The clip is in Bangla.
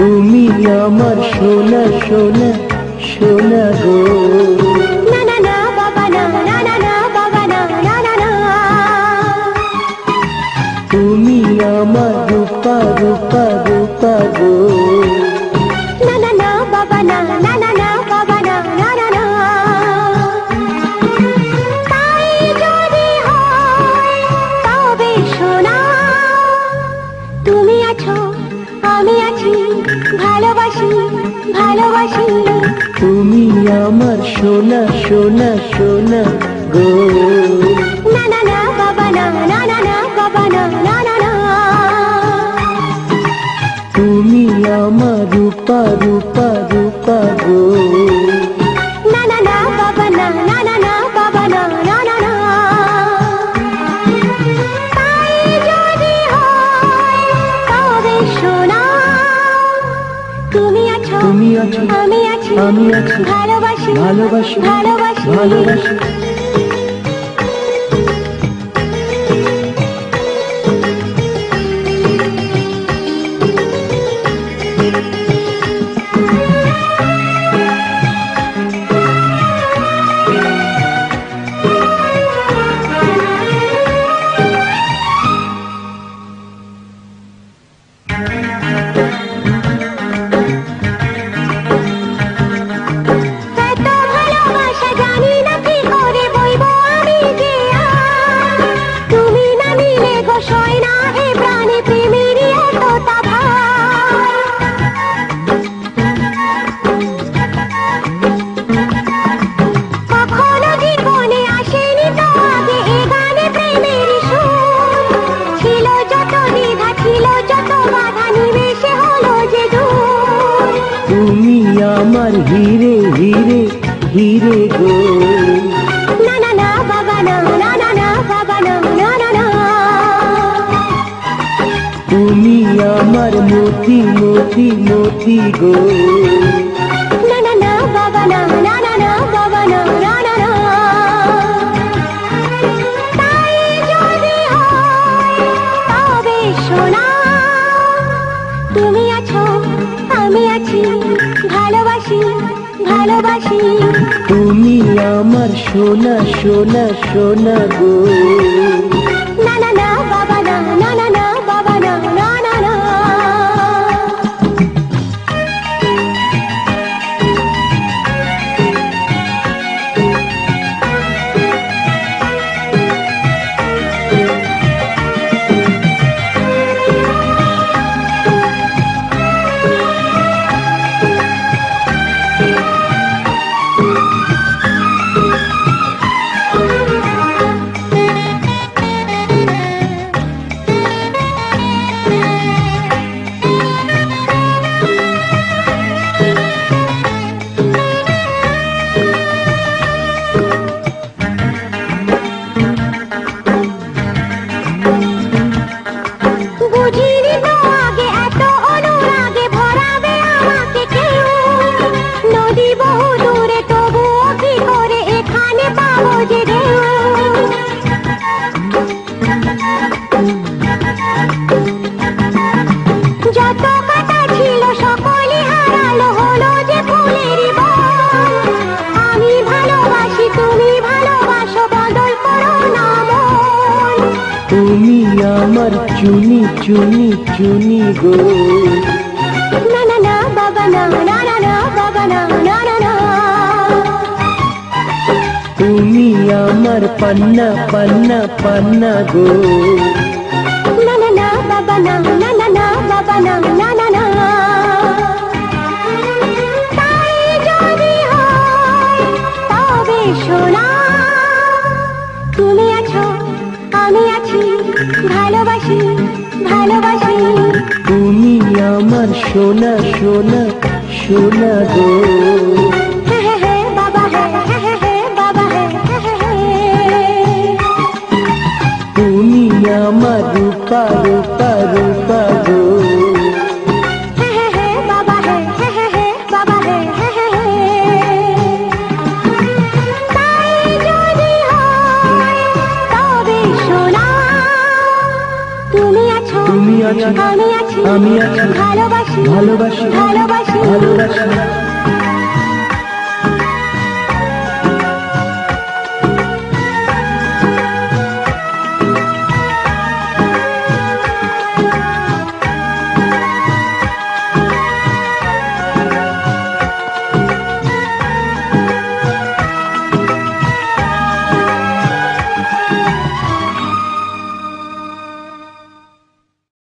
তুমি আমার সোনা সোনা সোনা গো। না না না বাবা না, না না না বাবা না, না না না। তুমি আমার রূপা রূপা রূপা গো। না না না বাবা না, না না না বাবা না, না না না। তাই যদি হয় তবে শোনা, তুমি আছো আমি আছি, ভালোবাসি ভালোবাসি। তুমি আমার সোনা সোনা সোনা গো। না না না বাবা না, না না না বাবা না, না না না। তুমি আমার রূপা রূপা রূপা গো। না না না বাবা না, না না না বাবা না, না না না। তাই যদি হয় তবে শোনা, তুমি আছো তুমি আছো আমি আছি, আমি আছি, ভালোবাসি ভালোবাসি ভালোবাসি ভালোবাসি। এত ভালোবাসা জানি না কি করে বইব আমি যে আর। তুমি না নিলে গো সয় না এ প্রাণে প্রেমেরই এতটা ভার। কখনো জীবনে আসেনি তো আগে এ গানে প্রেমেরই সুর। ছিল যত দ্বিধা ছিল যত বাধা, নিমেষে হলো যে দূর। তুমি আমার হিরে হিরে হিরে গো। না না না বাবা না, না না না বাবা না, না না না। তুমি আমার মতি মতি মতি গো। না না না বাবা না, না না না বাবা না, না না না। তাই যদি হয় তবে শোনা, তুমি আছো আমি আছি, ভালোবাসি ভালোবাসি। তুমি আমার সোনা সোনা সোনা গো। না না না বাবা না, না না না বাবা না, না না না। বুঝিনি তো আগে এত অনুরাগে ভরাবে আমাকে কেউ। নদী বহু দূরে তবুও কি করে এখানে পাবো যে ঢেউ। যত কাটা ছিল সকলই হারালো, হলো যে ফুলেরই বন। আমি ভালোবাসি তুমি ভালোবাসো, বদল করো না মন। তুমি আমার চুনি চুনি চুনি গো। না না না বাবা না, না না না বাবা না, না না না। তুমি আমার পান্না পান্না পান্না গো। না না না বাবা না, না না না বাবা না, না না না। তাই যদি হয় তবে শোনা, তুমি আছো আমি আছি, ভালোবাসি ভালোবাসি। তুমি আমার সোনা সোনা সোনা গো। হ্যাঁ হ্যাঁ হ্যাঁ বাবা হ্যাঁ, হ্যাঁ হ্যাঁ হ্যাঁ বাবা হ্যাঁ, হ্যাঁ হ্যাঁ হ্যাঁ। তুমি আমার রূপা রূপা রূপা গো। হ্যাঁ হ্যাঁ হ্যাঁ বাবা হ্যাঁ, হ্যাঁ হ্যাঁ হ্যাঁ বাবা হ্যাঁ, হ্যাঁ হ্যাঁ হ্যাঁ। তাই যদি হয় তবে শোনা, তুমি আছো তুমি আছো আমি আছি, আমি আছি ভালোবাসি ভালোবাসি ভালোবাসি ভালোবাসি